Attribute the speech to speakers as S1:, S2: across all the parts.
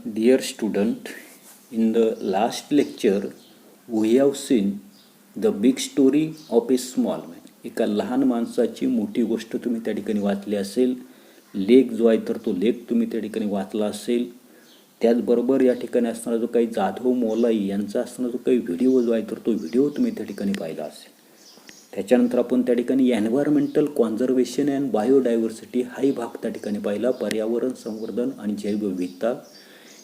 S1: Dear student, in the last lecture we have seen the big story of a small man. एका लहान माणसाची मोठी गोष्ट तुम्ही त्या ठिकाणी वाचली असेल. लेख जो आहे तर तो लेख तुम्ही त्या ठिकाणी वाचला असेल. त्याचबरोबर या ठिकाणी असणारा जो काही जाधव मोलाई यांचा असणारा जो काही व्हिडिओ जो आहे तर तो व्हिडिओ तुम्ही त्या ठिकाणी पाहिला असेल. त्याच्यानंतर आपण त्या ठिकाणी एन्व्हायरमेंटल कॉन्झर्वेशन अँड बायोडायव्हर्सिटी हाही भाग त्या ठिकाणी पाहिला. पर्यावरण संवर्धन आणि जैवविविधता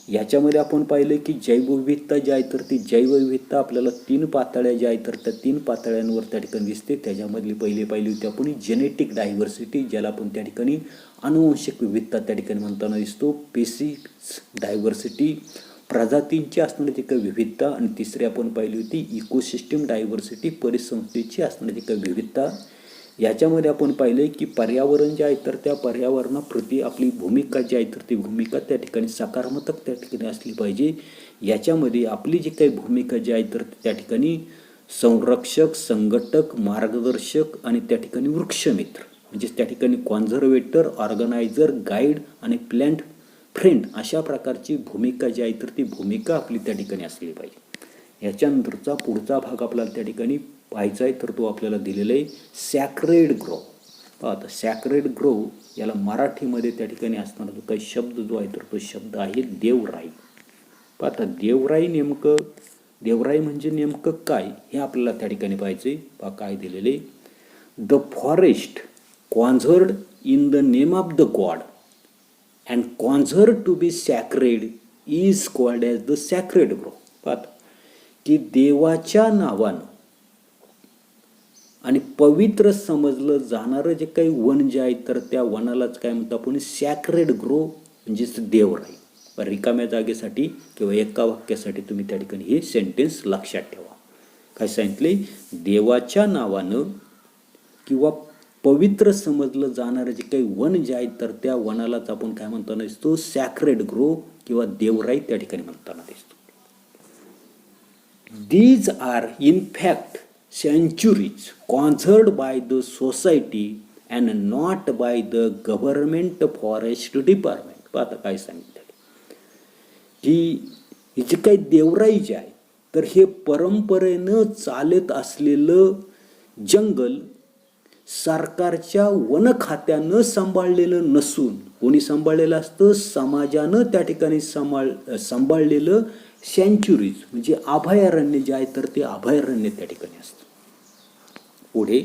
S1: याच्यामध्ये आपण पाहिलं की जैवविविधता जी आहे तर ती जैवविविधता आपल्याला 3 पातळ्या ज्या आहेत तर त्या 3 पातळ्यांवर त्या ठिकाणी दिसते. त्याच्यामधली पहिली पाहिली होती आपण जेनेटिक डायव्हर्सिटी, ज्याला आपण त्या ठिकाणी अनुवंशिक विविधता त्या ठिकाणी म्हणताना दिसतो. स्पेसिस डायव्हर्सिटी, प्रजातींची असणारी काही विविधता. आणि तिसरी आपण पाहिली होती इकोसिस्टम डायव्हर्सिटी, परिसंस्थेची असणारी काही विविधता. याच्यामध्ये आपण पाहिलं की पर्यावरण जे आहे तर त्या पर्यावरणाप्रती आपली भूमिका जी आहे तर ती भूमिका त्या ठिकाणी सकारात्मक त्या ठिकाणी असली पाहिजे. याच्यामध्ये आपली जी काही भूमिका जी आहे तर त्या ठिकाणी संरक्षक, संघटक, मार्गदर्शक आणि त्या ठिकाणी वृक्षमित्र म्हणजेच त्या ठिकाणी कॉन्झर्वेटर, ऑर्गनायझर, गाईड आणि प्लॅन्ट फ्रेंड अशा प्रकारची भूमिका जी आहे तर ती भूमिका आपली त्या ठिकाणी असली पाहिजे. याच्यानंतरचा पुढचा भाग आपल्याला त्या ठिकाणी पाहायचा आहे तर तो आपल्याला दिलेला आहे सॅक्रेड ग्रो. आता सॅक्रेड ग्रो याला मराठीमध्ये त्या ठिकाणी असणारा जो काही शब्द जो आहे तर तो शब्द आहे देवराई. आता देवराई म्हणजे नेमकं काय हे आपल्याला त्या ठिकाणी पाहायचे. काय दिलेले, the forest conserved in the name of the god and conserved to be sacred is called as the sacred grove. पाहता की देवाच्या नावानं आणि पवित्र समजलं जाणारं जे काही वन जे आहे तर त्या वनालाच काय म्हणतो आपण सॅक्रेड ग्रो म्हणजेच देवराई. रिकाम्या जागेसाठी किंवा एका वाक्यासाठी तुम्ही त्या ठिकाणी हे सेंटेन्स लक्षात ठेवा. काय सांगितले, देवाच्या नावानं किंवा पवित्र समजलं जाणारं जे काही वन जे आहे तर त्या वनालाच आपण काय म्हणताना दिसतो सॅक्रेड ग्रो किंवा देवराई त्या ठिकाणी म्हणताना दिसतो. These are in fact centuries conserved by the society and not by the government forest department. पाहता काय सांगितलं की जे काही देवराई जे आहे तर हे परंपरेनं चालत असलेलं जंगल सरकारच्या वन खात्यानं सांभाळलेलं नसून कोणी सांभाळलेलं असतं, समाजानं त्या ठिकाणी सांभाळलेलं सेंच्युरीज म्हणजे अभयारण्य जे आहे तर ते अभयारण्य त्या ठिकाणी असतं. पुढे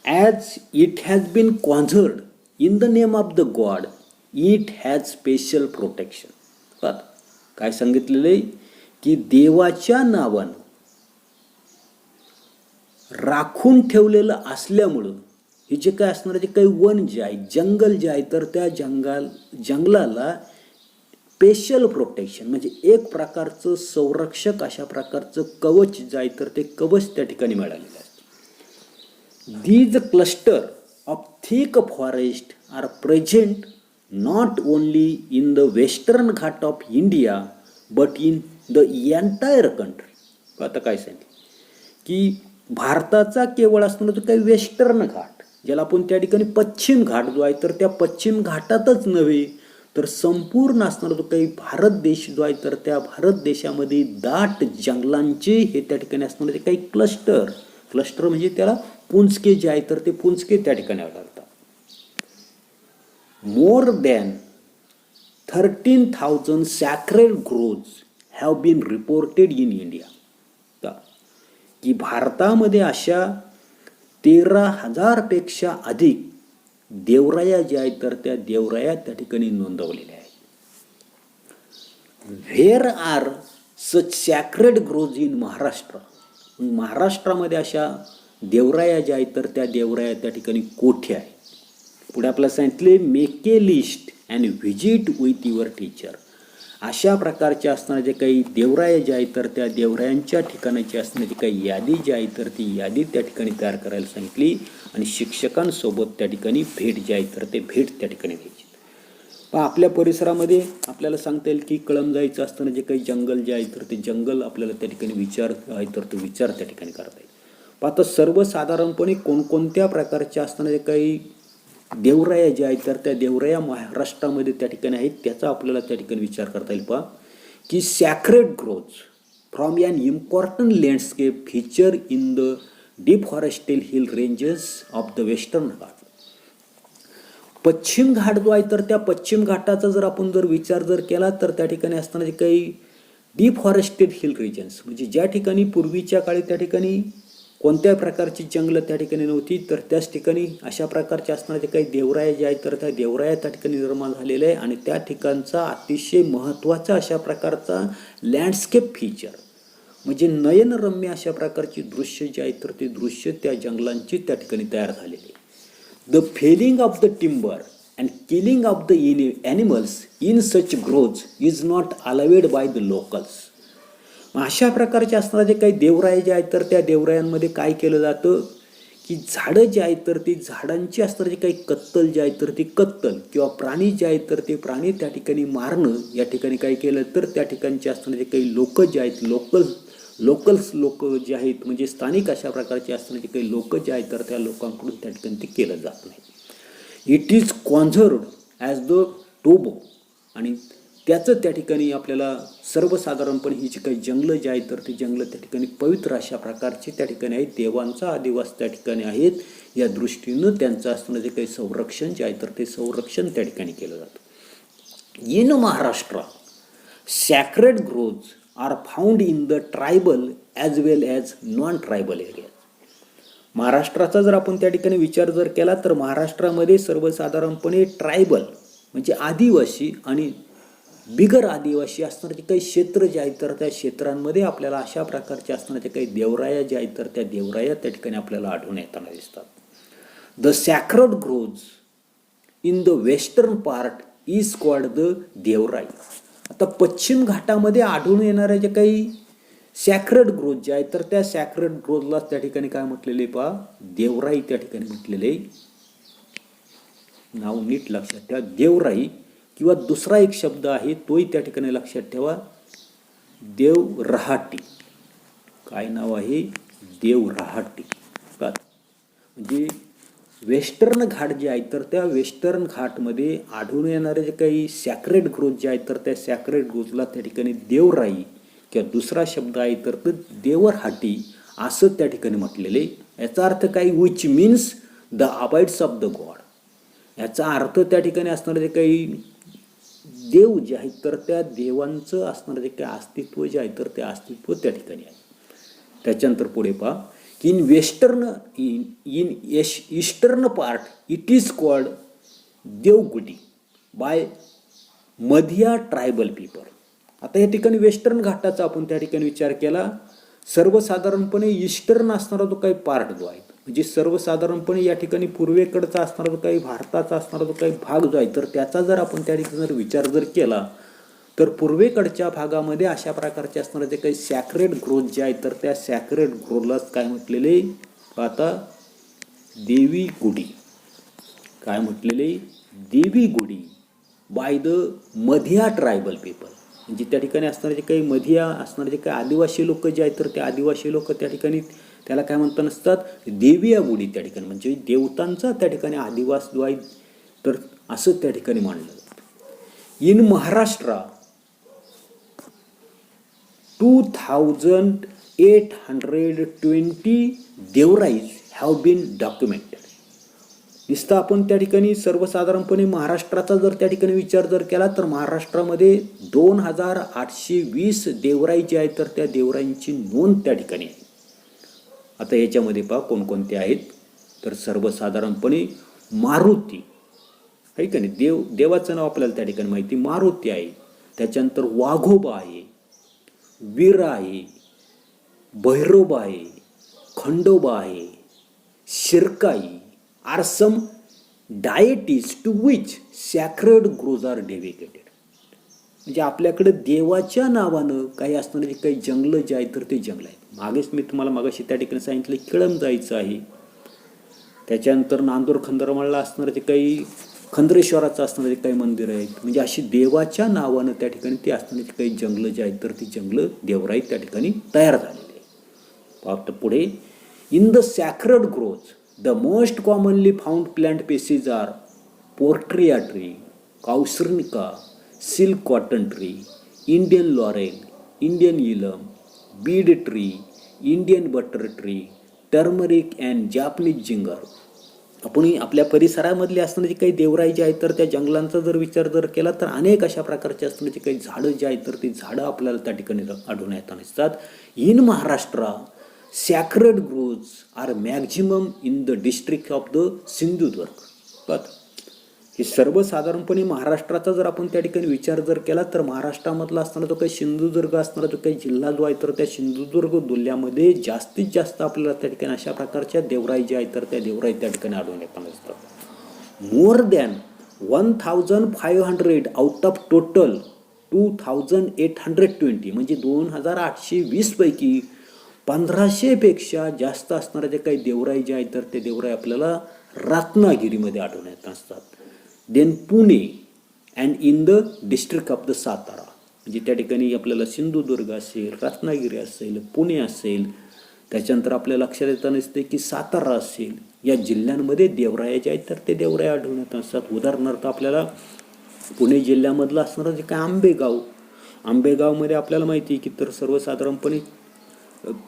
S1: as it has been conserved in the name of the god it has special protection. काय सांगितलेलं आहे की देवाच्या नावानं राखून ठेवलेलं असल्यामुळं हे जे काय असणार जे काही वन जे आहे, जंगल जे आहे तर त्या जंगलाला स्पेशल प्रोटेक्शन म्हणजे एक प्रकारचं संरक्षक अशा प्रकारचं कवच जे आहे तर ते कवच त्या ठिकाणी मिळालेलं असतं. These cluster of thick forest are present not only in the western Ghat of India but in the entire country. आता काय सांगितलं की भारताचा केवळ असणारा जो काही वेस्टर्न घाट ज्याला आपण त्या ठिकाणी पश्चिम घाट जो आहे तर त्या पश्चिम घाटातच नव्हे तर संपूर्ण असणारा जो काही भारत देश जो आहे तर त्या भारत देशामध्ये दाट जंगलांचे हे त्या ठिकाणी असणारे काही क्लस्टर म्हणजे त्याला पुंजके जे आहे तर ते पुंजके त्या ठिकाणी आढळतात. More than 13,000 sacred groves have been reported in India. की भारतामध्ये अशा 13,000 पेक्षा अधिक देवराया ज्या आहेत तर त्या देवराया त्या ठिकाणी नोंदवलेल्या आहेत. Where R such sacred grows in Maharashtra. महाराष्ट्रामध्ये अशा देवराया ज्या आहेत तर त्या देवराया त्या ठिकाणी कोठे आहेत. पुढे आपल्याला सांगितले make a list and visit with your teacher. अशा प्रकारचे असणारे जे काही देवराया जे आहेत तर त्या देवरायांच्या ठिकाणाची असणारी काही यादी जी आहे तर ती यादी त्या ठिकाणी तयार करायला सांगितली आणि शिक्षकांसोबत त्या ठिकाणी भेट जी आहे तर ते भेट त्या ठिकाणी द्यायची. आपल्या परिसरामध्ये आपल्याला सांगता येईल की कळम जायचं असताना जे काही जंगल जे आहे तर ते जंगल आपल्याला त्या ठिकाणी विचार आहे तर तो विचार त्या ठिकाणी करता येईल. आता सर्वसाधारणपणे कोणकोणत्या प्रकारच्या असताना जे काही देवराया ज्या आहेत तर त्या देवराया महाराष्ट्रामध्ये त्या ठिकाणी आहेत, त्याचा आपल्याला त्या ठिकाणी विचार करता येईल. पहा की sacred groves from an important landscape feature in the deforested hill ranges of the western घाट. पश्चिम घाट जो आहे तर त्या पश्चिम घाटाचा जर आपण विचार केला तर त्या ठिकाणी असताना जे काही डिफॉरेस्टेड हिल रिजन्स, म्हणजे ज्या ठिकाणी पूर्वीच्या काळी त्या ठिकाणी कोणत्या प्रकारची जंगलं त्या ठिकाणी नव्हती, तर त्याच ठिकाणी अशा प्रकारचे असणारे काही देवराया जे आहेत तर त्या देवराया त्या ठिकाणी निर्माण झालेले आहे. आणि त्या ठिकाणचा अतिशय महत्त्वाचा अशा प्रकारचा लँडस्केप फीचर म्हणजे नयनरम्य अशा प्रकारची दृश्य जे आहेत तर ते दृश्य त्या जंगलांची त्या ठिकाणी तयार झालेले. The felling of the timber and killing of the animals in such growth is not allowed by the locals. अशा प्रकारचे असणारे काही देवराय जे आहेत तर त्या देवरायांमध्ये काय केलं जातं की झाडं जे आहेत तर ती झाडांची असणारे काही कत्तल जे आहेत तर ती कत्तल किंवा प्राणी जे आहेत तर ते प्राणी त्या ठिकाणी मारणं या ठिकाणी काय केलं तर त्या ठिकाणचे असणारे काही लोक जे आहेत लोकल्स लोक जे आहेत म्हणजे स्थानिक अशा प्रकारचे असणारे काही लोक जे आहेत तर त्या लोकांकडून त्या ठिकाणी ते केलं जात नाही. It is conserved as the taboo. आणि त्याचं त्या ठिकाणी आपल्याला सर्वसाधारणपणे ही जी काही जंगलं जे आहेत तर ती जंगलं त्या ठिकाणी पवित्र अशा प्रकारची त्या ठिकाणी आहेत, देवांचा आदिवास त्या ठिकाणी आहेत. या दृष्टीनं त्यांचं असणारं जे काही संरक्षण जे आहे तर ते संरक्षण त्या ठिकाणी केलं जातं. In Maharashtra sacred groves are found in the tribal as well as non tribal area. महाराष्ट्राचा जर आपण त्या ठिकाणी विचार केला तर महाराष्ट्रामध्ये सर्वसाधारणपणे ट्रायबल म्हणजे आदिवासी आणि बिगर आदिवासी असणारे काही क्षेत्र जे आहेत तर त्या क्षेत्रांमध्ये आपल्याला अशा प्रकारचे असणारे काही देवराया जे आहेत तर त्या देवराया त्या ठिकाणी आपल्याला आढळून येताना दिसतात. The sacred groves in the western part is called the Devrai. आता पश्चिम घाटामध्ये आढळून येणाऱ्या जे काही सॅक्रेड ग्रोथ जे आहेत तर त्या सॅक्रेड ग्रोथला त्या ठिकाणी काय म्हटलेले पहा देवराई त्या ठिकाणी म्हटलेले. नाव नीट लक्षात ठेवा, देवराई किंवा दुसरा एक शब्द आहे तोही त्या ठिकाणी लक्षात ठेवा, देवराहाटी. काय नाव आहे? देवराहाटी. म्हणजे वेस्टर्न घाट जे आहेत तर त्या वेस्टर्न घाटमध्ये आढळून येणारे जे काही सॅक्रेड ग्रोथ जे आहेत तर त्या सॅक्रेड ग्रोथला त्या ठिकाणी देवराई किंवा दुसरा शब्द आहे तर ते देवरहाटी असं त्या ठिकाणी म्हटलेले. याचा अर्थ काय? Which means the abides of the God. याचा अर्थ त्या ठिकाणी असणारे जे काही देव जे आहेत तर त्या देवांचं असणारं जे काही अस्तित्व जे आहे तर ते अस्तित्व त्या ठिकाणी आहे. त्याच्यानंतर पुढे पहा की in eastern part it is called Devgudi by Madhiya tribal people. आता या ठिकाणी वेस्टर्न घाटाचा आपण त्या ठिकाणी विचार केला, सर्वसाधारणपणे ईस्टर्न असणारा जो काही पार्ट जो आहे म्हणजे सर्वसाधारणपणे या ठिकाणी पूर्वेकडचा असणारा जो काही भारताचा असणारा जो काही भाग जो आहे तर त्याचा जर आपण त्या ठिकाणी विचार केला तर पूर्वेकडच्या भागामध्ये अशा प्रकारचे असणारे जे काही सॅक्रेड ग्रोथ जे आहे तर त्या सॅक्रेड ग्रोथलाच काय म्हटलेले आता देवी गुडी. काय म्हटलेले? देवी गुडी by the Madhiya tribal people. म्हणजे त्या ठिकाणी असणारे जे काही मधिया असणारे जे काही आदिवासी लोक जे आहेत तर ते आदिवासी लोक त्या ठिकाणी त्याला काय म्हणतात नसतात देविया गुडी त्या ठिकाणी म्हणजे देवतांचा त्या ठिकाणी आदिवास जो आहे तर असं त्या ठिकाणी मानलं जातं. In Maharashtra 2820 Devrais have been documented. नुसतं आपण त्या ठिकाणी सर्वसाधारणपणे महाराष्ट्राचा जर त्या ठिकाणी विचार केला तर महाराष्ट्रामध्ये 2820 देवराई जे आहेत तर त्या देवराईंची नोंद त्या ठिकाणी आहे. आता याच्यामध्ये पहा कोणकोणते आहेत तर सर्वसाधारणपणे मारुती आहे का नाही, देवाचं नाव आपल्याला त्या ठिकाणी माहिती, मारुती आहे. त्याच्यानंतर वाघोबा आहे, वीरा आहे, भैरोबा आहे, खंडोबा आहे, Shirkai are some deities to which sacred groves are dedicated. म्हणजे आपल्याकडे देवाच्या नावानं काही असणारे काही जंगलं जे आहेत तर ते जंगल आहेत. मागेच मी तुम्हाला मागाशी त्या ठिकाणी सांगितलं केळम जायचं आहे. त्याच्यानंतर नांदूर खंदरमाळला असणारे जे काही खंद्रेश्वराचं असणारे काही मंदिर आहेत म्हणजे अशी देवाच्या नावानं त्या ठिकाणी ते असणारे काही जंगलं जे आहेत तर ती जंगलं देवराई त्या ठिकाणी तयार झालेली आहे. फक्त पुढे in the sacred groves the most commonly found plant species are portia tree, काउसर्निका, silk cotton tree, Indian laurel, Indian elm, bead tree, Indian butter tree, turmeric and Japanese ginger. आपण आपल्या परिसरामधले असणारे काही देवराई जे आहेत तर त्या जंगलांचा जर विचार जर केला तर अनेक अशा प्रकारचे असणारे काही झाडं जे आहेत तर ती झाडं आपल्याला त्या ठिकाणी आढळून येताना दिसतात. In Maharashtra sacred groves are maximum in the district of the Sindhudurg. बघ हे सर्वसाधारणपणे महाराष्ट्राचा जर आपण त्या ठिकाणी विचार जर केला तर महाराष्ट्रामधला असणारा जो काही सिंधुदुर्ग असणारा जो काही जिल्हा जो आहे तर त्या सिंधुदुर्ग जिल्ह्यामध्ये जास्तीत जास्त आपल्याला त्या ठिकाणी अशा प्रकारच्या देवराई ज्या आहेत तर त्या देवराई त्या ठिकाणी आढळून येताना असतात. More than 1500 out of total 2820 म्हणजे 2820 पैकी 1500पेक्षा जास्त असणारे जे काही देवराई जे आहेत तर ते देवराई आपल्याला रत्नागिरीमध्ये आढळून येत असतात. Then Pune and in the district of the Satara म्हणजे त्या ठिकाणी आपल्याला सिंधुदुर्ग असेल, रत्नागिरी असेल, पुणे असेल, त्याच्यानंतर आपल्या लक्षात येताना दिसते की सातारा असेल, या जिल्ह्यांमध्ये देवराया जे आहेत तर ते देवराया आढळून येत असतात. उदाहरणार्थ आपल्याला पुणे जिल्ह्यामधलं असणारं जे काय आंबेगावमध्ये आपल्याला माहिती आहे की तर सर्वसाधारणपणे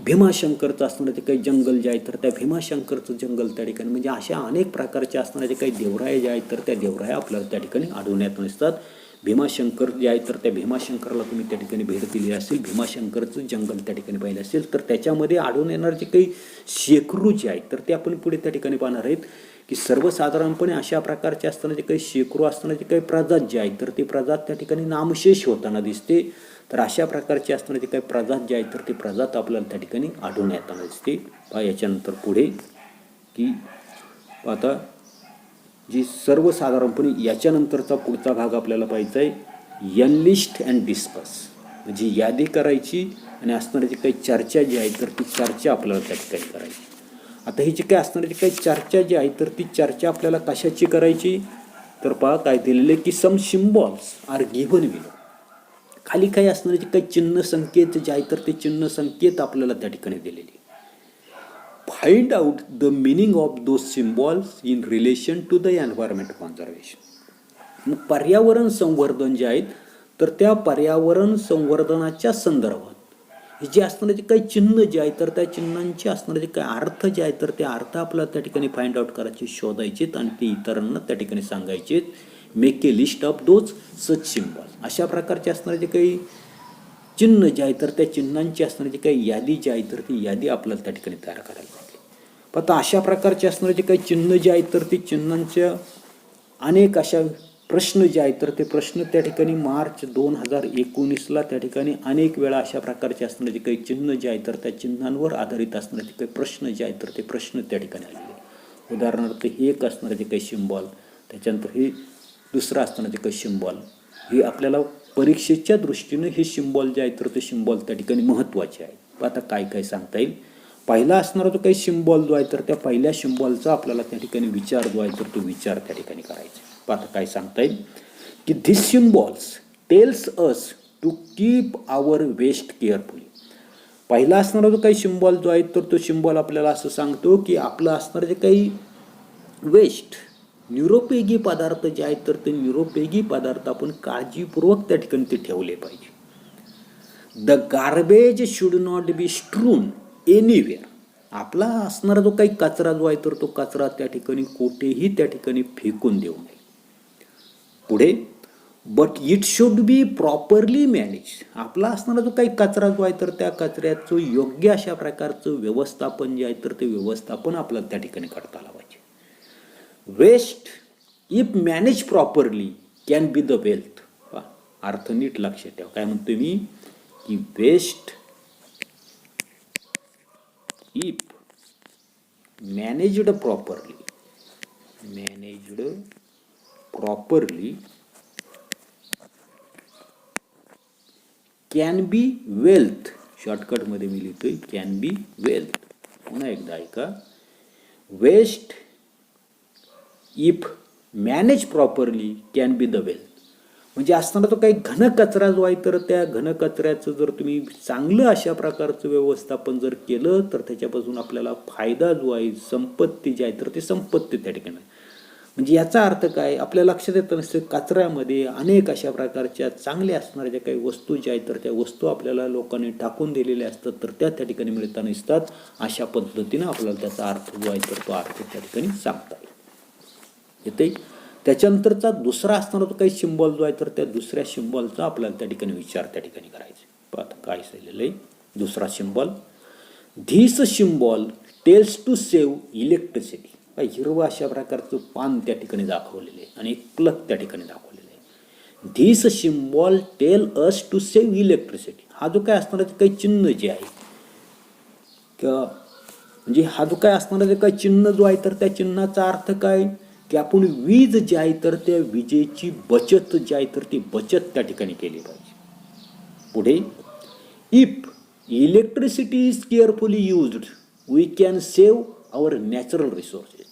S1: भीमाशंकरचं असणारं जे काही जंगल जे आहे तर त्या भीमाशंकरचं जंगल त्या ठिकाणी म्हणजे अशा अनेक प्रकारचे असणारे जे काही देवराया जे आहेत तर त्या देवराया आपल्याला त्या ठिकाणी आढळण्यात नसतात. भीमाशंकर जे आहे तर त्या भीमाशंकरला तुम्ही त्या ठिकाणी भेट दिली असेल, भीमाशंकरचं जंगल त्या ठिकाणी पाहिलं असेल तर त्याच्यामध्ये आढळून येणार जे काही शेकरू जे आहेत तर ते आपण पुढे त्या ठिकाणी पाहणार आहेत की सर्वसाधारणपणे अशा प्रकारचे असताना जे काही शेकरू असताना जे काही प्रजात जे आहेत तर ते प्रजात त्या ठिकाणी नामशेष होताना दिसते. तर अशा प्रकारचे असणारे जे काही प्रजात जे आहेत तर ते प्रजात आपल्याला त्या ठिकाणी आढळून येताना दिसते. याच्यानंतर पुढे की आता जी सर्वसाधारणपणे याच्यानंतरचा पुढचा भाग आपल्याला पाहायचा आहे एनलिस्ट अँड डिस्कस म्हणजे यादी करायची आणि असणारी जी काही चर्चा जी आहे तर ती चर्चा आपल्याला त्या ठिकाणी करायची. आता ही जी काही असणारी जी काही चर्चा जी आहे तर ती चर्चा आपल्याला कशाची करायची तर पहा काय दिलेले की सम सिम्बॉल्स आर गिव्हन बिलो. खाली काही असणारे जे काही चिन्ह संकेत जे आहे तर ते चिन्ह संकेत आपल्याला त्या ठिकाणी दिलेले. Find out the meaning of those symbols in relation to the environment conservation. मग पर्यावरण संवर्धन जे आहेत तर त्या पर्यावरण संवर्धनाच्या संदर्भात हे जे असणारे जे काही चिन्ह जे आहेत तर त्या चिन्हांचे असणारे जे काही अर्थ जे आहेत तर ते अर्थ आपल्याला त्या ठिकाणी फाइंड आउट करायचे, शोधायचेत आणि ते इतरांना त्या ठिकाणी सांगायचेत. Make a list of those such symbol. अशा प्रकारचे असणारे जे काही चिन्ह जे आहे तर त्या चिन्हांची असणारी जी काही यादी जी आहे तर ती यादी आपल्याला त्या ठिकाणी तयार करायला लागते. आता अशा प्रकारचे असणारे जे काही चिन्ह जे आहेत तर ते चिन्हांच्या अनेक अशा प्रश्न जे आहेत तर ते प्रश्न त्या ठिकाणी मार्च 2019ला त्या ठिकाणी अनेक वेळा अशा प्रकारचे असणारे जे काही चिन्ह जे आहेत तर त्या चिन्हांवर आधारित असणारे जे काही प्रश्न जे आहेत तर ते प्रश्न त्या ठिकाणी आलेले. उदाहरणार्थ हे एक असणारे जे काही सिम्बॉल, त्याच्यानंतर हे दुसरं असताना जे काही सिम्बॉल हे आपल्याला परीक्षेच्या दृष्टीने हे सिम्बॉल जे आहेत तर ते सिम्बॉल त्या ठिकाणी महत्त्वाचे आहेत. आता काय काय सांगता येईल. पहिला असणारा जो काही सिम्बॉल जो आहे तर त्या पहिल्या सिम्बॉलचा आपल्याला त्या ठिकाणी विचार जो आहे तर तो विचार त्या ठिकाणी करायचा. आता काय सांगता येईल की this symbols tells us to keep our waste carefully. पहिला असणारा जो काही सिम्बॉल जो आहे तर तो सिम्बॉल आपल्याला असं सांगतो की आपलं असणारं जे काही वेस्ट निरुपयोगी पदार्थ जे आहेत तर ते निरुपयोगी पदार्थ आपण काळजीपूर्वक त्या ठिकाणी ते ठेवले पाहिजे. The garbage should not be strewn anywhere. आपला असणारा जो काही कचरा जो आहे तर तो कचरा त्या ठिकाणी कोठेही त्या ठिकाणी फेकून देऊ नये. पुढे but it should be properly manage. आपला असणारा जो काही कचरा जो आहे तर त्या कचऱ्याचं योग्य अशा प्रकारचं व्यवस्थापन जे आहे तर ते व्यवस्थापन आपल्याला त्या ठिकाणी करता आलं पाहिजे. Waste if manage properly can be the wealth. अर्थ नीट लक्षात ठेवा. काय म्हणतो मी की waste if managed properly can be wealth. शॉर्टकटमध्ये मी लिहितोय कॅन बी वेल्थ. पुन्हा एकदा ऐका. Waste if manage properly can be the wealth. म्हणजे असताना तो काही घनकचरा जो आहे तर त्या घनकचऱ्याचं जर तुम्ही चांगलं अशा प्रकारचं व्यवस्थापन जर केलं तर त्याच्यापासून आपल्याला फायदा जो आहे, संपत्ती जी आहे तर ती संपत्ती त्या ठिकाणी. म्हणजे याचा अर्थ काय, आपल्या लक्षात येतं नसतं कचऱ्यामध्ये अनेक अशा प्रकारच्या चांगल्या असणाऱ्या ज्या काही वस्तू ज्या आहेत तर त्या वस्तू आपल्याला लोकांनी टाकून दिलेल्या असतात तर त्या ठिकाणी मिळताना दिसतात. अशा पद्धतीनं आपल्याला त्याचा अर्थ जो आहे तर तो अर्थ त्या ठिकाणी सांगता येते. त्याच्यानंतरचा दुसरा असणारा तो काही सिम्बॉल जो आहे तर त्या दुसऱ्या सिम्बॉलचा आपल्याला त्या ठिकाणी विचार त्या ठिकाणी करायचा. आता काय सांगितलेलं आहे दुसरा symbol, this symbol tells to save electricity. हिरवं अशा प्रकारचं पान त्या ठिकाणी दाखवलेलं आहे आणि एक प्लग त्या ठिकाणी दाखवलेलं आहे. This symbol tell us to save electricity. हा जो काय असणारा ते काही चिन्ह जे आहे किंवा म्हणजे हा जो काय असणारा ते काही चिन्ह जो आहे तर त्या चिन्हाचा अर्थ काय की आपण वीज जी आहे तर त्या विजेची बचत जी आहे तर ती बचत त्या ठिकाणी केली पाहिजे. पुढे, if electricity is carefully used we can save our natural resources.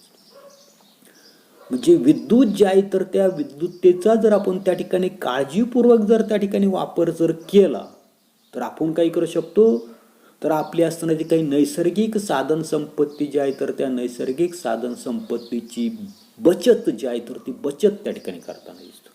S1: म्हणजे विद्युत जी आहे तर त्या विद्युतेचा जर आपण त्या ठिकाणी काळजीपूर्वक जर त्या ठिकाणी वापर जर केला तर आपण काय करू शकतो, तर आपली असणारी काही नैसर्गिक साधन संपत्ती जी आहे तर त्या नैसर्गिक साधन संपत्तीची बचत जी आहे तर ती बचत त्या ठिकाणी करताना दिसतो.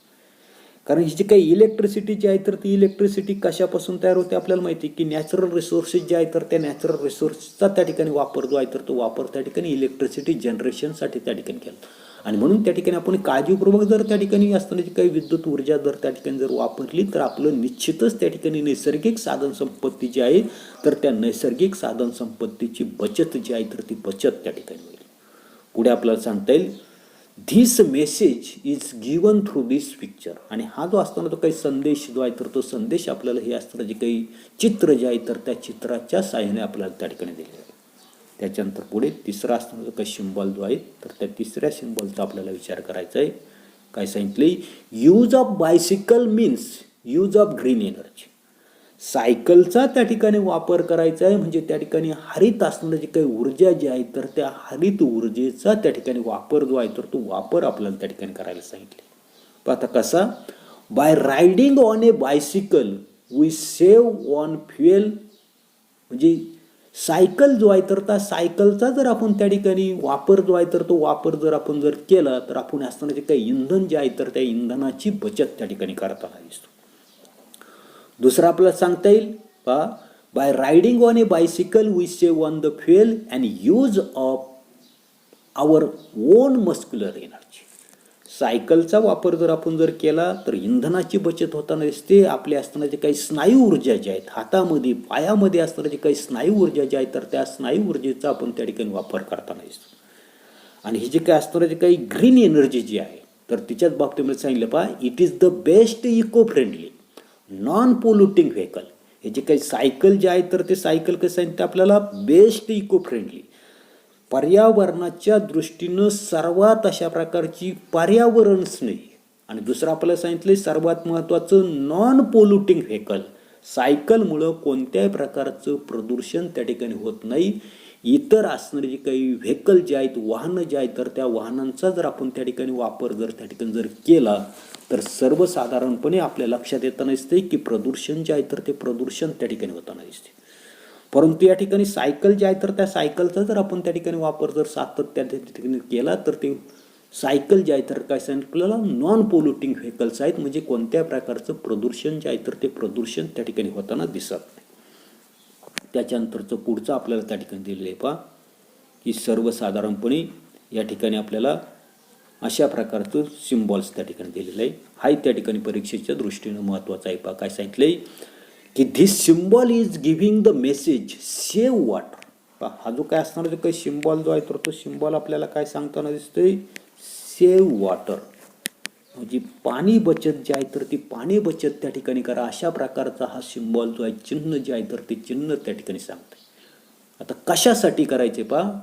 S1: कारण ही जी काही इलेक्ट्रिसिटी जी आहे तर ती इलेक्ट्रिसिटी कशापासून तयार होते आपल्याला माहिती की नॅचरल रिसोर्सेस जे आहे तर त्या नॅचरल रिसोर्सचा त्या ठिकाणी वापर जो आहे तर तो वापर त्या ठिकाणी इलेक्ट्रिसिटी जनरेशनसाठी त्या ठिकाणी केला. आणि म्हणून त्या ठिकाणी आपण काळजीपूर्वक जर त्या ठिकाणी असताना जी काही विद्युत ऊर्जा जर त्या ठिकाणी जर वापरली तर आपलं निश्चितच त्या ठिकाणी नैसर्गिक साधन संपत्ती जी आहे तर त्या नैसर्गिक साधन संपत्तीची बचत जी आहे तर ती बचत त्या ठिकाणी होईल. पुढे आपल्याला सांगता येईल, this message is given through this picture. आणि हा जो असताना तो काही संदेश जो आहे तर तो संदेश आपल्याला हे असताना जे काही चित्र जे आहे तर त्या चित्राच्या साहाय्याने आपल्याला त्या ठिकाणी दिलेलं आहे. त्याच्यानंतर पुढे तिसरा असताना जो काही सिम्बॉल जो आहे तर त्या तिसऱ्या सिम्बॉलचा आपल्याला विचार करायचा आहे. काय सांगितले, use of bicycle means use of green energy. सायकलचा त्या ठिकाणी वापर करायचा आहे म्हणजे त्या ठिकाणी हरित असणारी जी काही ऊर्जा जी आहे तर त्या हरित ऊर्जेचा त्या ठिकाणी वापर जो आहे तर तो वापर आपल्याला त्या ठिकाणी करायला सांगितले. आता कसा, by riding on a bicycle we save on fuel. म्हणजे सायकल जो आहे तर त्या सायकलचा जर आपण त्या ठिकाणी वापर जो आहे तर तो वापर जर आपण जर केला तर आपण असताना जे काही इंधन जे आहे तर त्या इंधनाची बचत त्या ठिकाणी करताना दिसतो. दुसरा आपल्याला सांगता येईल पहा, by riding on a bicycle we save on the fuel and use of our own muscular energy. सायकलचा वापर जर आपण जर केला तर इंधनाची बचत होताना दिसते. आपल्या असताना जे काही स्नायू ऊर्जा ज्या आहेत हातामध्ये पायामध्ये असताना जे काही स्नायू ऊर्जा ज्या आहेत तर त्या स्नायू ऊर्जेचा आपण त्या ठिकाणी वापर करताना दिसतो. आणि ही जे काही असणारे जे काही ग्रीन एनर्जी जी आहे तर तिच्याच बाबतीमध्ये सांगितलं पहा, it is the best eco friendly non polluting vehicle. हे जे काही सायकल जे आहे तर ते सायकल कसं आहे ते आपल्याला बेस्ट इको फ्रेंडली पर्यावरणाच्या दृष्टीनं सर्वात अशा प्रकारची पर्यावरण स्नेही. आणि दुसरं आपल्याला सांगितलं सर्वात महत्त्वाचं नॉन पोल्युटिंग व्हेकल. सायकलमुळं कोणत्याही प्रकारचं प्रदूषण त्या ठिकाणी होत नाही. इतर असणारे जे काही व्हेकल जे आहेत वाहनं जे आहेत तर त्या वाहनांचा जर आपण त्या ठिकाणी वापर जर त्या ठिकाणी जर केला तर सर्वसाधारणपणे आपल्या लक्षात येताना दिसते की प्रदूषण जे आहे तर ते प्रदूषण त्या ठिकाणी होताना दिसते. परंतु या ठिकाणी सायकल जे आहे तर त्या सायकलचा जर आपण त्या ठिकाणी वापर जर सातत्याने त्या ठिकाणी केला तर ते सायकल जे आहे तर काय आपल्याला नॉन पोल्युटिंग व्हेकल्स आहेत. म्हणजे कोणत्या प्रकारचं प्रदूषण जे आहे तर ते प्रदूषण त्या ठिकाणी होताना दिसत नाही. त्याच्यानंतरचं पुढचं आपल्याला त्या ठिकाणी दिलेलं आहे पहा की सर्वसाधारणपणे या ठिकाणी आपल्याला अशा प्रकारचं सिम्बॉल्स त्या ठिकाणी दिलेलं आहे. हाही त्या ठिकाणी परीक्षेच्या दृष्टीनं महत्त्वाचं आहे. पहा काय सांगितलंय की this symbol is giving the message save water. पहा हा जो काय असणार जो काही सिम्बॉल जो आहे तर तो सिम्बॉल आपल्याला काय सांगताना दिसतोय, सेव्ह वॉटर. म्हणजे पाणी बचत जे आहे तर ती पाणी बचत त्या ठिकाणी करा अशा प्रकारचा हा सिम्बॉल जो आहे चिन्ह जे आहे तर ते चिन्ह त्या ठिकाणी सांगते. आता कशासाठी करायचे पहा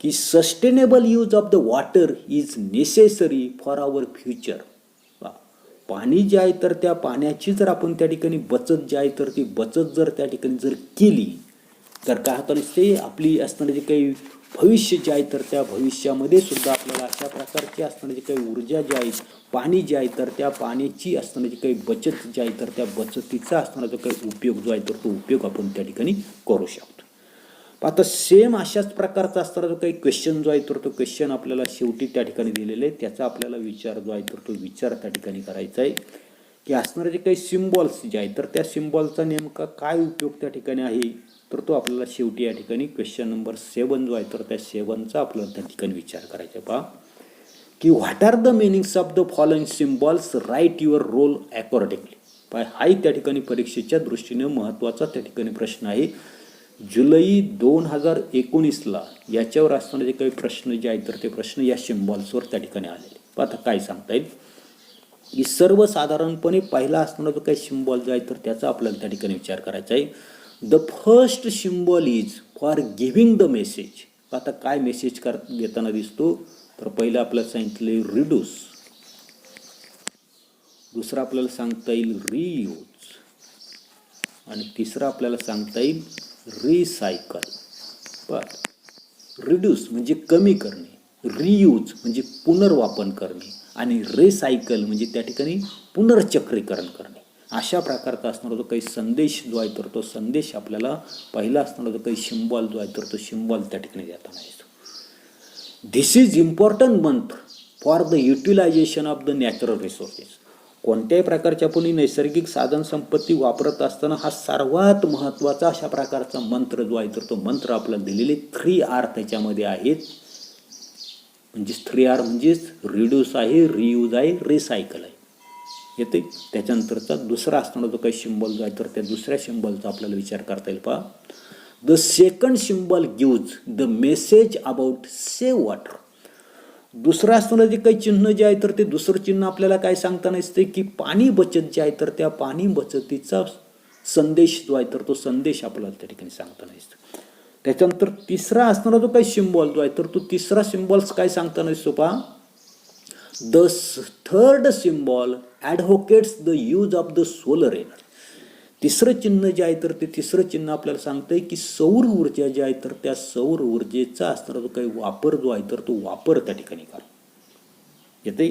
S1: की sustainable use of the water is necessary for our future. पाणी जे आहे तर त्या पाण्याची जर आपण त्या ठिकाणी बचत जी आहे तर ती बचत जर त्या ठिकाणी जर केली तर काय होतं ते आपली असणारे जे काही भविष्य जे आहे तर त्या भविष्यामध्ये सुद्धा आपल्याला अशा प्रकारची असणारी जी काही ऊर्जा जी आहे, पाणी जे आहे तर त्या पाण्याची असणारी जी काही बचत जी आहे तर त्या बचतीचा असणारा जो काही उपयोग जो आहे तर तो उपयोग आपण त्या ठिकाणी करू शकतो. आता सेम अशाच प्रकारचा असणारा जो काही क्वेश्चन जो आहे तर तो क्वेश्चन आपल्याला शेवटी त्या ठिकाणी दिलेले आहे, त्याचा आपल्याला विचार जो आहे तर तो विचार त्या ठिकाणी करायचा आहे की असणारे जे काही सिम्बॉल्स जे आहे तर त्या सिम्बॉलचा नेमका काय उपयोग त्या ठिकाणी आहे, तर तो आपल्याला शेवटी या ठिकाणी क्वेश्चन नंबर 7 जो आहे तर त्या 7चा आपल्याला त्या ठिकाणी विचार करायचा. पहा की what are the meanings of the following symbols, write your role accordingly. पाय हाही त्या ठिकाणी परीक्षेच्या दृष्टीने महत्त्वाचा त्या ठिकाणी प्रश्न आहे. जुलै 2019ला याच्यावर असणारे जे काही प्रश्न जे आहेत तर ते प्रश्न या सिम्बॉल्सवर त्या ठिकाणी आलेले. आता काय सांगता येईल की सर्वसाधारणपणे पहिला असणारा जो काही सिम्बॉल जो आहे तर त्याचा आपल्याला त्या ठिकाणी विचार करायचा आहे. The first symbol is for giving the message. आता काय मेसेज देताना दिसतो, तर पहिलं आपल्याला सांगितलं रिड्यूस, दुसरं आपल्याला सांगता येईल रियूज, आणि तिसरं आपल्याला सांगता येईल रिसायकल. पण रिड्यूस म्हणजे कमी करणे, रियूज म्हणजे पुनर्वापर करणे, आणि रिसायकल म्हणजे त्या ठिकाणी पुनर्चक्रीकरण करणे. अशा प्रकारचा असणारा जो काही संदेश जो आहे तर तो संदेश आपल्याला पहिला असणारा जो काही सिम्बॉल जो आहे तर तो सिम्बॉल त्या ठिकाणी देताना येतो. This is important month for the utilization of the natural resources. कोणत्याही प्रकारच्या आपण नैसर्गिक साधन संपत्ती वापरत असताना हा सर्वात महत्त्वाचा अशा प्रकारचा मंत्र जो आहे तर तो मंत्र आपल्याला दिलेले 3R त्याच्यामध्ये आहेत. म्हणजे 3R म्हणजेच रिड्यूस आहे, रियूज आहे, रिसायकल आहे येते. त्याच्यानंतरचा दुसरा असणारा जो काही सिम्बॉल जो आहे तर त्या दुसऱ्या सिम्बॉलचा आपल्याला विचार करता येईल. पहा the second symbol gives the message about save water. दुसरं असणारं जे काही चिन्ह जे आहे तर ते दुसरं चिन्ह आपल्याला काय सांगताना दिसते की पाणी बचत जे आहे तर त्या पाणी बचतीचा संदेश जो आहे तर तो संदेश आपल्याला त्या ठिकाणी सांगताना दिसतो. त्याच्यानंतर तिसरा असणारा जो काही सिम्बॉल जो आहे तर तो तिसरा सिम्बॉल्स काय सांगताना दिसतो. पहा the third symbol advocates the use of the solar energy. तिसरं चिन्ह जे आहे तर ते तिसरं चिन्ह आपल्याला सांगतंय की सौर ऊर्जा जी आहे तर त्या सौर ऊर्जेचा असणारा जो काही वापर जो आहे तर तो वापर त्या ठिकाणी करा येते.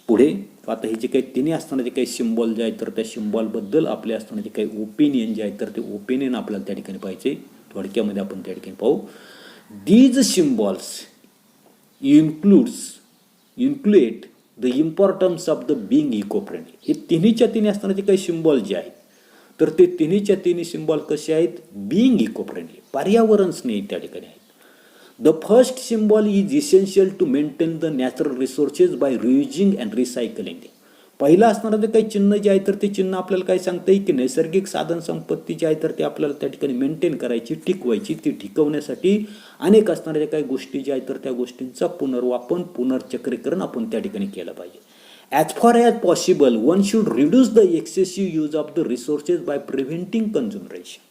S1: पुढे आता हे जे काही तिन्ही असताना जे काही सिम्बॉल जे आहे तर त्या सिम्बॉलबद्दल आपल्या असताना जे काही ओपिनियन जे आहे तर ते ओपिनियन आपल्याला त्या ठिकाणी पाहिजे. थोडक्यामध्ये आपण त्या ठिकाणी पाहू. These symbols inculcate the importance of the being eco friendly. हे तिन्हीच्या तिन्ही असताना जे काही सिम्बॉल जे आहेत तर ते तिन्हीच्या तिन्ही सिम्बॉल कसे आहेत, बिंग इको फ्रेंडली, पर्यावरण स्नेही त्या ठिकाणी आहेत. The first symbol is essential to maintain the natural resources by reusing and recycling. पहिलं असणारं जे काही चिन्ह जे आहे तर ते चिन्ह आपल्याला काय सांगतं की नैसर्गिक साधन संपत्ती जी आहे तर ते आपल्याला त्या ठिकाणी मेंटेन करायची, टिकवायची. ती टिकवण्यासाठी अनेक असणाऱ्या ज्या काही गोष्टी ज्या आहेत तर त्या गोष्टींचा पुनर्वापर, पुनर्चक्रीकरण आपण त्या ठिकाणी केलं पाहिजे. As far as possible, one should reduce the excessive use of the resources by preventing consumption.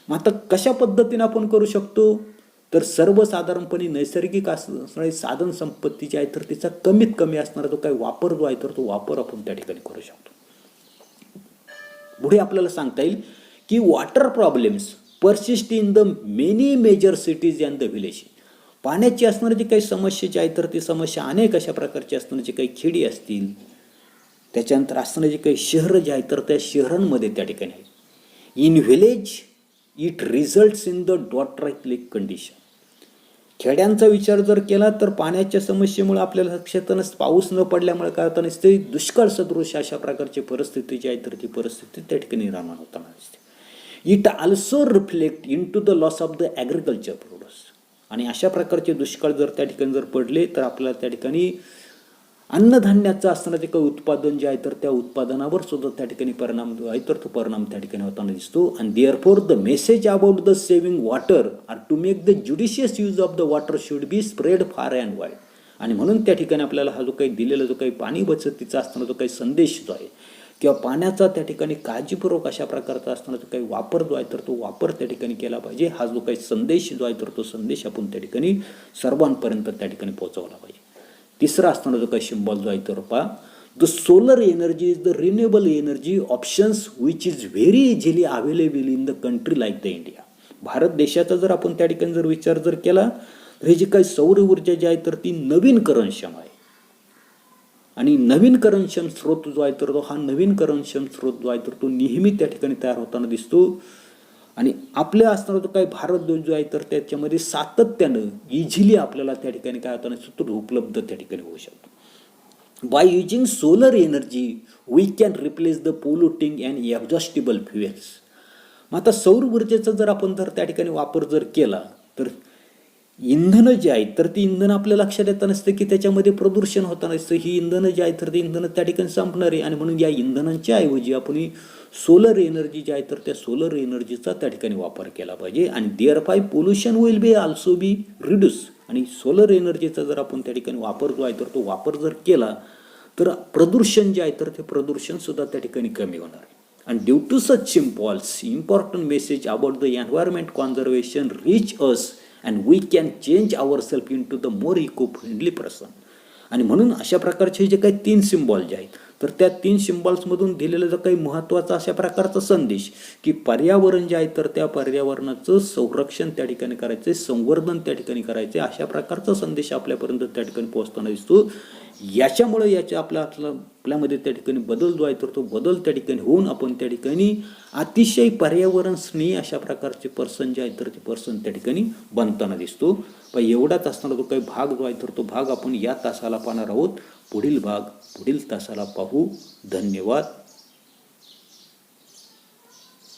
S1: मग आता कशा पद्धतीने आपण करू शकतो, तर सर्वसाधारणपणे नैसर्गिक असणारी साधन संपत्ती जी आहे तर तिचा कमीत कमी असणारा जो काही वापर जो आहे तर तो वापर आपण त्या ठिकाणी करू शकतो. पुढे आपल्याला सांगता येईल की water problems persist in the many major cities and the village. पाण्याची असणारी जी काही समस्या जी आहे तर ती समस्या अनेक अशा प्रकारची असणारी जी काही खेडी असतील, त्याच्यानंतर असणारे जे काही शहरं जे आहेत तर त्या शहरांमध्ये त्या ठिकाणी आहे. In village it results in the drought like condition. खेड्यांचा विचार जर केला तर पाण्याच्या समस्येमुळे आपल्याला लक्षात पाऊस न पडल्यामुळे काय होताना दिसते, दुष्काळ सदृश अशा प्रकारची परिस्थिती जी आहे तर ती परिस्थिती त्या ठिकाणी निर्माण होताना दिसते. It also reflect in to the loss of the agriculture products. आणि अशा प्रकारचे दुष्काळ जर त्या ठिकाणी जर पडले तर आपल्याला त्या ठिकाणी अन्नधान्याचं असणारं जे काही उत्पादन जे आहे तर त्या उत्पादनावर सुद्धा त्या ठिकाणी परिणाम जो आहे तर तो परिणाम त्या ठिकाणी होताना दिसतो. And therefore the message about the saving water or to make the judicious use of the water should be spread far and wide. आणि म्हणून त्या ठिकाणी आपल्याला हा जो काही दिलेला जो काही पाणी बचतीचा असणारा जो काही संदेश जो आहे किंवा पाण्याचा त्या ठिकाणी काळजीपूर्वक अशा प्रकारचा असणारा जो काही वापर जो आहे तर तो वापर त्या ठिकाणी केला पाहिजे. हा जो काही संदेश जो आहे तर तो संदेश आपण त्या ठिकाणी सर्वांपर्यंत त्या ठिकाणी पोहोचवला पाहिजे. तिसरा असणारा जो काही सिम्बॉल जो आहे तर पहा the solar energy is the renewable energy options which is very easily available in the country like the India. Bharat देशाचा जर आपण त्या ठिकाणी जर विचार जर केला तर हे जी काही सौर ऊर्जा जी आहे तर ती नवीनकरणक्षम आहे. आणि नवीनकरणक्षम स्रोत जो आहे तर हा नवीनकरणक्षम स्रोत जो आहे तर तो नेहमी त्या ठिकाणी तयार होताना दिसतो. आणि आपल्या असणारा जो काही भारत देश जो आहे तर त्याच्यामध्ये सातत्यानं इझिली आपल्याला त्या ठिकाणी काय होताना सूत्र उपलब्ध त्या ठिकाणी होऊ शकतो. By using solar energy we can replace the polluting and exhaustible fuels. मग आता सौर ऊर्जेचा जर आपण जर त्या ठिकाणी वापर जर केला तर इंधनं जी आहेत तर ती इंधनं आपल्या लक्षात येतं नसतं की त्याच्यामध्ये प्रदूषण होताना नसतं. ही इंधनं जी आहेत तर ती इंधनं त्या ठिकाणी संपणार आहे. आणि म्हणून या इंधनांच्या ऐवजी आपण सोलर एनर्जी जी आहे तर त्या सोलर एनर्जीचा त्या ठिकाणी वापर केला पाहिजे. आणि thereby pollution will be also be reduce. आणि सोलर एनर्जीचा जर आपण त्या ठिकाणी वापर जो आहे तर तो वापर जर केला तर प्रदूषण जे आहे तर ते प्रदूषण सुद्धा त्या ठिकाणी कमी होणार आहे. And due to such impulse, important message about the environment conservation reach us and we can change ourselves into the more eco-friendly person. आणि म्हणून अशा प्रकारचे जे काही 3 सिम्बॉल जे आहेत तर त्या 3 सिम्बॉल्समधून दिलेला जो काही महत्त्वाचा अशा प्रकारचा संदेश की पर्यावरण जे आहे तर त्या पर्यावरणाचं संरक्षण त्या ठिकाणी करायचं, संवर्धन त्या ठिकाणी करायचे, अशा प्रकारचा संदेश आपल्यापर्यंत त्या ठिकाणी पोहोचताना दिसतो. याच्यामुळे याच्या आपल्यामध्ये त्या ठिकाणी बदल जो आहे तर तो बदल त्या ठिकाणी होऊन आपण त्या ठिकाणी अतिशय पर्यावरण स्नेही अशा प्रकारचे पर्सन जे आहे तर ते पर्सन त्या ठिकाणी बनताना दिसतो. पण एवढाच असणारा जो काही भाग जो आहे तर तो भाग आपण या तासाला पाहणार आहोत. पुढील भाग पुढील तासाला पाहू. धन्यवाद.